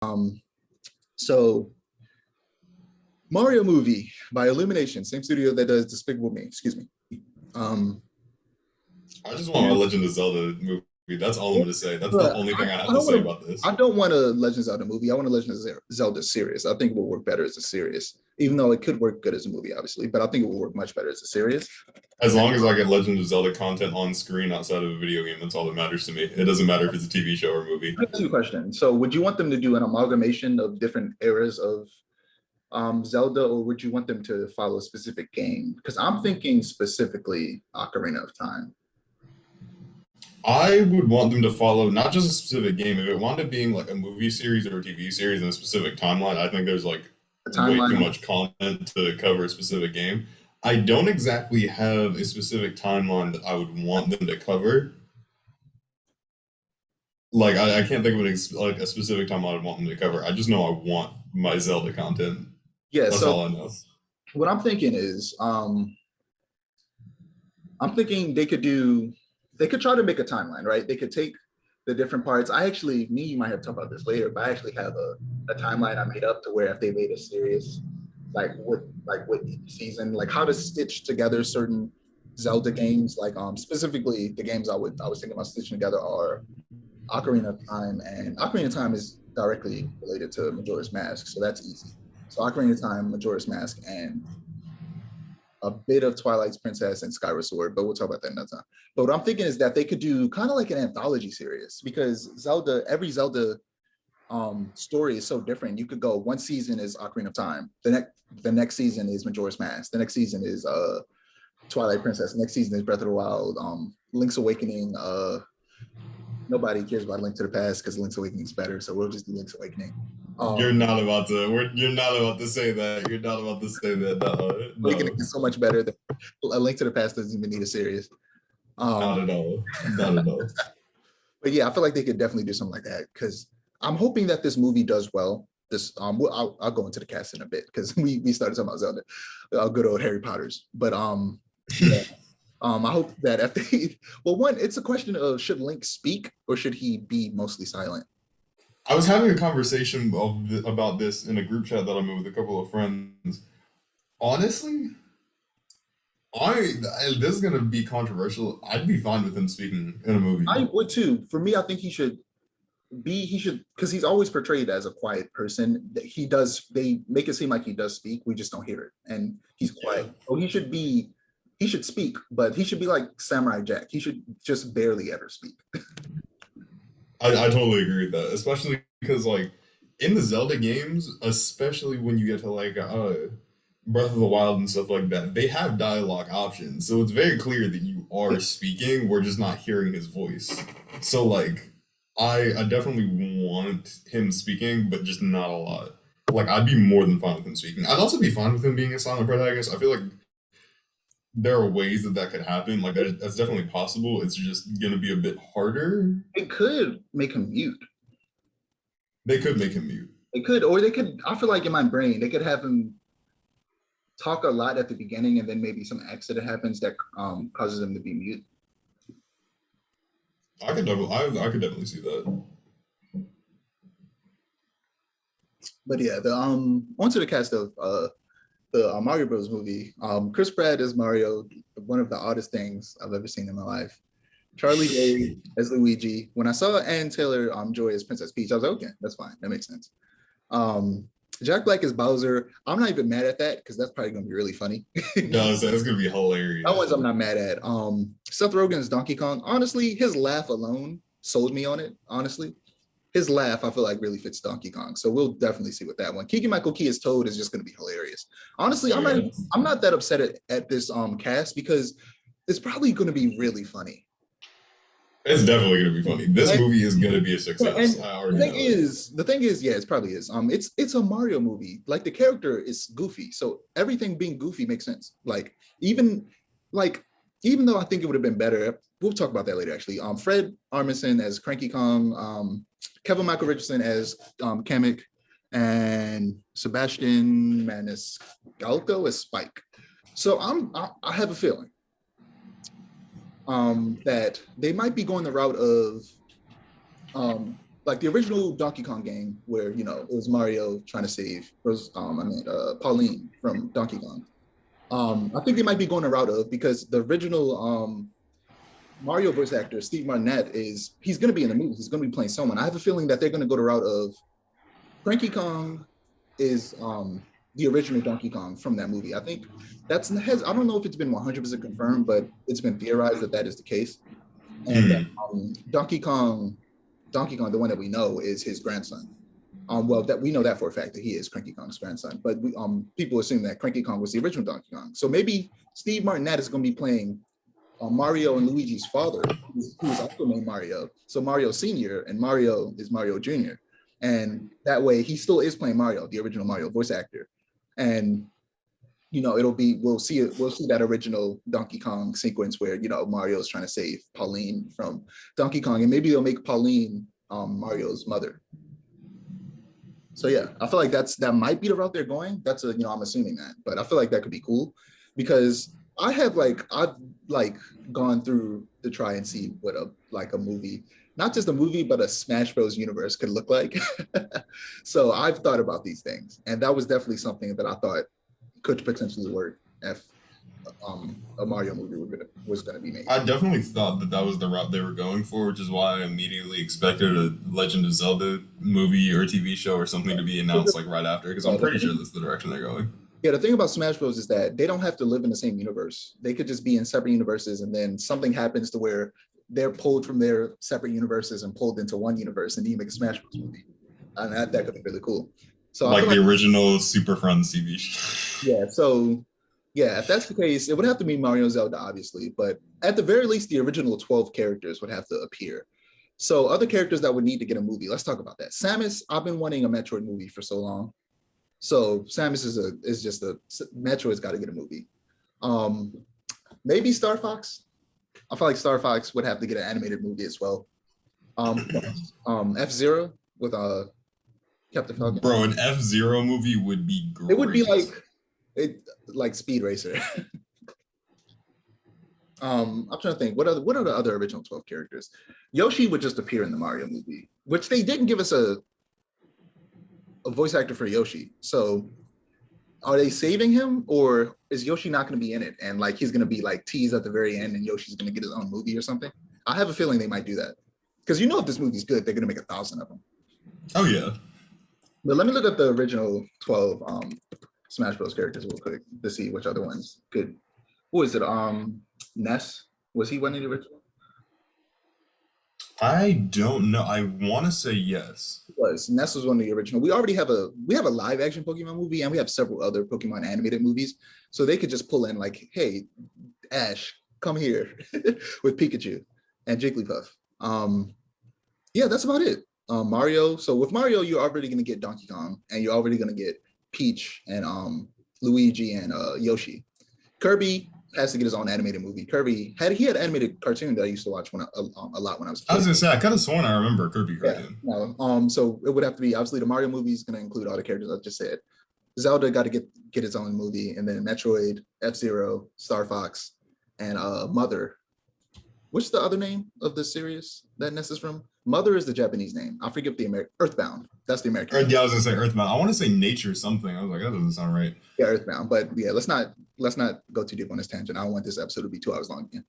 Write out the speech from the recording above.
Um, so Mario movie by Illumination, same studio that does Despicable Me. Excuse me. Um, I just want my Legend of Zelda movie. That's all I'm gonna say. That's the but only thing I I have to don't say want to. about this. I don't want a Legend of Zelda movie. I want a Legend of Zelda series. I think it will work better as a series, even though it could work good as a movie, obviously. But I think it will work much better as a series. As long as I get Legend of Zelda content on screen outside of a video game, that's all that matters to me. It doesn't matter if it's a TV show or movie. Let me ask you a question. So, would you want them to do an amalgamation of different eras of Zelda, or would you want them to follow a specific game? Because I'm thinking specifically Ocarina of Time. I would want them to follow not just a specific game. If it wound up being like a movie series or a TV series in a specific timeline, I think there's like The way too timeline. much content to cover a specific game. I don't exactly have a specific timeline that I would want them to cover. Like I can't think of like a specific timeline I'd want them to cover. I just know I want my Zelda content. Yeah. That's So, all I know. what I'm thinking is, I'm thinking they could try to make a timeline, right? They could take the different parts. I actually, me, you might have talked about this later, but I actually have a timeline I made up to where if they made a series, like with each season, like how to stitch together certain Zelda games, like specifically the games I was thinking about stitching together are Ocarina of Time, and Ocarina of Time is directly related to Majora's Mask, so that's easy. So Ocarina of Time, Majora's Mask, and a bit of Twilight's Princess and Skyward Sword, but we'll talk about that another time. But what I'm thinking is that they could do kind of like an anthology series because every Zelda story is so different. You could go one season is Ocarina of Time, the next season is Majora's Mask, the next season is Twilight Princess, the next season is Breath of the Wild, Link's Awakening. Nobody cares about Link to the Past because Link's Awakening is better, so we'll just do Link's Awakening. You're Um, not about to. You're not about to say that. You're not about to say that. No, Awakening no, is so much better that A Link to the Past doesn't even need a series. not Um, at all. Not at all. but yeah, I feel like they could definitely do something like that because I'm hoping that this movie does well. I'll go into the cast in a bit because we started talking about Zelda, good old Harry Potter's. But yeah, I hope that if they, well, one, it's a question of should Link speak or should he be mostly silent? I was having a conversation about this in a group chat that I'm in with a couple of friends. Honestly, this is gonna be controversial. I'd be fine with him speaking in a movie. I would too. For me, I think he should because he's always portrayed as a quiet person. He does they make it seem like he does speak, we just don't hear it, and he's Yeah, quiet. So he should speak, but he should be like Samurai Jack. He should just barely ever speak. I totally agree with that, especially because like in the Zelda games, especially when you get to like Breath of the Wild and stuff like that, they have dialogue options, so it's very clear that you are speaking. We're just not hearing his voice. So like, I definitely want him speaking, but just not a lot. Like I'd be more than fine with him speaking. I'd also be fine with him being a silent protagonist. I feel like there are ways that that could happen. Like that's definitely possible. It's just gonna be a bit harder. They could make him mute. They could make him mute. They could, or they could. I feel like in my brain, they could have him talk a lot at the beginning, and then maybe some accident happens that causes him to be mute. I could definitely see that. But yeah, the onto the cast of the Mario Bros. Movie. Chris Pratt is Mario, one of the oddest things I've ever seen in my life. Charlie Day as Luigi. When I saw Ann Taylor Joy as Princess Peach, I was like, okay, that's fine. That makes sense. Um, Jack Black is Bowser. I'm not even mad at that because that's probably gonna be really funny. No, that's gonna be That one's hilarious. I'm not mad at. Seth Rogen is Donkey Kong. Honestly, his laugh alone sold me on it. Honestly, his laugh I feel like really fits Donkey Kong. So we'll definitely see what that one. Keegan Michael Key as Toad is just going to be hilarious. Honestly, Oh yeah, I'm not that upset at this cast because it's probably going to be really funny. it's definitely gonna be funny. This And, movie is gonna be a and success. I already know it. the thing is, yeah, it probably is. It's a Mario movie. Like the character is goofy, so everything being goofy makes sense. Even like even though I think it would have been better, we'll talk about that later. Actually, Fred Armisen as Cranky Kong, Kevin Michael Richardson as Kamek, and Sebastian Maniscalco as Spike. So I have a feeling that they might be going the route of like the original Donkey Kong game, where it was Mario trying to save Pauline from Donkey Kong. I think they might be going a route of, because the original Mario voice actor Steve Martinette he's going to be in the movie. He's going to be playing someone. I have a feeling that they're going to go the route of Cranky Kong is the original Donkey Kong from that movie. I think I don't know if it's been 100% confirmed, but it's been theorized that is the case. And Donkey Kong, the one that we know, is his grandson. Well, that we know that for a fact that he is Cranky Kong's grandson, but people assume that Cranky Kong was the original Donkey Kong. So maybe Steve Martinette is going to be playing Mario and Luigi's father, who's also named Mario. So Mario Senior and Mario is Mario Junior, and that way he still is playing Mario, the original Mario voice actor. And we'll see that original Donkey Kong sequence where Mario's trying to save Pauline from Donkey Kong, and maybe they'll make Pauline Mario's mother. So yeah, I feel like that might be the route they're going. That's I'm assuming that, but I feel like that could be cool, because I've gone through to try and see what a movie, not just a movie, but a Smash Bros. Universe could look like. So I've thought about these things, and that was definitely something that I thought could potentially work if a Mario movie was going to be made. I definitely thought that was the route they were going for, which is why I immediately expected a Legend of Zelda movie or TV show or something to be announced right after, because I'm pretty sure that's the direction they're going. Yeah, the thing about Smash Bros. Is that they don't have to live in the same universe. They could just be in separate universes, and then something happens to where they're pulled from their separate universes and pulled into one universe, and then you make a Smash Bros. Movie. And that could be really cool. So like the original Super Friends TV show. Yeah, so yeah, if that's the case, it would have to be Mario and Zelda, obviously, but at the very least, the original 12 characters would have to appear. So other characters that would need to get a movie, let's talk about that. Samus, I've been wanting a Metroid movie for so long. So Samus Metroid's got to get a movie. Maybe Star Fox. I feel like Star Fox would have to get an animated movie as well. F-Zero with Captain Falcon. Bro, an F-Zero movie would be great. It would be like Speed Racer. I'm trying to think, what are the other original 12 characters? Yoshi would just appear in the Mario movie, which they didn't give us a voice actor for Yoshi. So are they saving him, or is Yoshi not going to be in it, and he's going to be teased at the very end and Yoshi's going to get his own movie or something? I have a feeling they might do that, because if this movie's good, they're going to make 1,000 of them. Oh yeah. But let me look at the original 12 Smash Bros. Characters real quick to see which other ones could. Who is it? Ness? Was he one of the original? I don't know. I want to say yes. Ness was one of the original. We already have a live action Pokemon movie, and we have several other Pokemon animated movies. So they could just pull in hey, Ash, come here with Pikachu and Jigglypuff. Yeah, that's about it. Mario. So with Mario, you're already going to get Donkey Kong, and you're already going to get Peach and Luigi and Yoshi. Kirby has to get his own animated movie. Kirby had an animated cartoon that I used to watch a lot when I was a kid. I was gonna say, I could have sworn I remember Kirby cartoon. Yeah, no, so it would have to be, obviously the Mario movie is going to include all the characters I just said. Zelda got to get its own movie, and then Metroid, F-Zero, Star Fox, and Mother. What's the other name of the series that Ness is from? Mother is the Japanese name. I forget the American. Earthbound. That's the American. Yeah, I was gonna say Earthbound. I want to say Nature something. I was like, that doesn't sound right. Yeah, Earthbound. But yeah, let's not go too deep on this tangent. I don't want this episode to be 2 hours long again.